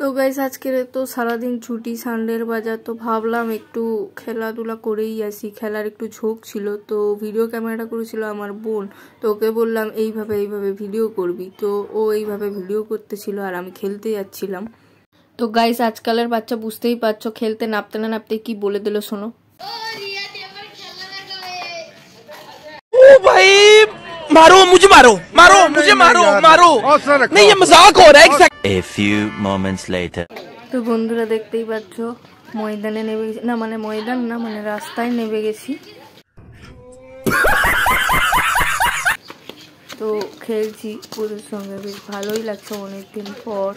তো গাইস আজকে তো সারাদিন ছুটি, সানডের বাজার, তো ভাবলাম একটু খেলাধুলা করেই আসি। খেলার একটু ঝোঁক ছিল, তো ভিডিও ক্যামেরাটা করেছিল আমার বোন। তো ওকে বললাম এইভাবে এইভাবে ভিডিও করবি, তো ও এইভাবে ভিডিও করতেছিল আর আমি খেলতে যাচ্ছিলাম। তো গাইস আজকালের বাচ্চা বুঝতেই পারছো, খেলতে নামতে না নামতে কি বলে দিল শোনো। ओ भाई मारो मुझे, मारो मारो मुझे, मारो मारो नहीं, ये मजाक हो रहा है। A few moments later. তো বন্ধুরা দেখতেই পাচ্ছ ময়দানে নেমে গেছি, না মানে ময়দান না মানে রাস্তায় নেমে গেছি। তো খেলছি ওদের সঙ্গে, বেশ ভালোই লাগছে অনেকদিন পর।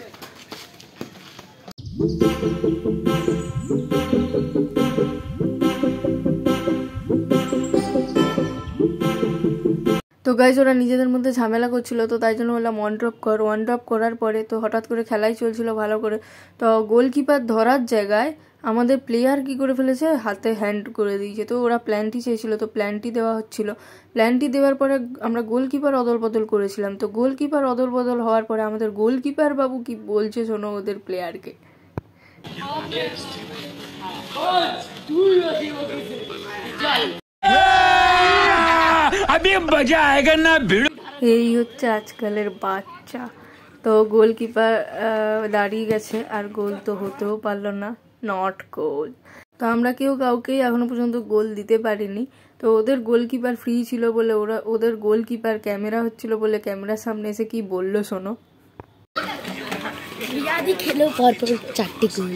তো গাইজ ওরা নিজেদের মধ্যে ঝামেলা করছিল, তো তাই জন্য বললাম ওয়ান ড্রপ করার পরে তো হঠাৎ করে খেলাই চলছিল ভালো করে, তো গোলকিপার ধরার জায়গায় আমাদের প্লেয়ার কি করে ফেলেছে, হাতে হ্যান্ড করে দিয়েছে। তো ওরা প্ল্যানটি চেয়েছিল, তো প্ল্যানটি দেওয়া হচ্ছিল। প্ল্যানটি দেওয়ার পরে আমরা গোলকিপার অদল বদল করেছিলাম। তো গোলকিপার অদল বদল হওয়ার পরে আমাদের গোলকিপার বাবু কি বলছে শোনো ওদের প্লেয়ারকে। এই হচ্ছে আজকালের বাচ্চা। তো গোলকিপার দাঁড়িয়ে গেছে আর গোল তো হতেও পারলো না, নট গোল। তো আমরা কেউ কাউকেই এখনো পর্যন্ত গোল দিতে পারিনি। তো ওদের গোলকিপার ফ্রি ছিল বলে ওদের গোলকিপার ক্যামেরা হচ্ছিল বলে ক্যামেরার সামনে এসে কি বললো শোনো। রিয়াদি খেলো পরপর 4টি গোল।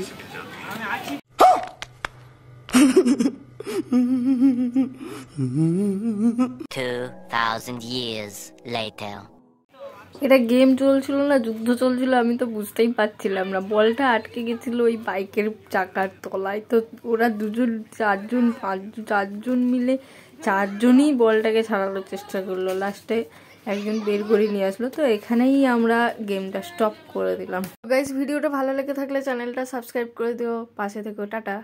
2000 years later. এটা গেম চলছিল না যুদ্ধ চলছিল, আমি তো বুঝতেই পারছিলাম না। বলটা আটকে গেছিল ওই বাইকের চাকার তলায়। তো ওরা চারজন মিলে চারজনই বলটাকে ছাড়ানোর চেষ্টা করলো, লাস্টে একজন বের করে নিয়ে আসলো। তো এখানেই আমরা গেমটা স্টপ করে দিলাম। গাইস ভিডিওটা ভালো লেগে থাকলে চ্যানেলটা সাবস্ক্রাইব করে দিও, পাশে থেকো, টাটা।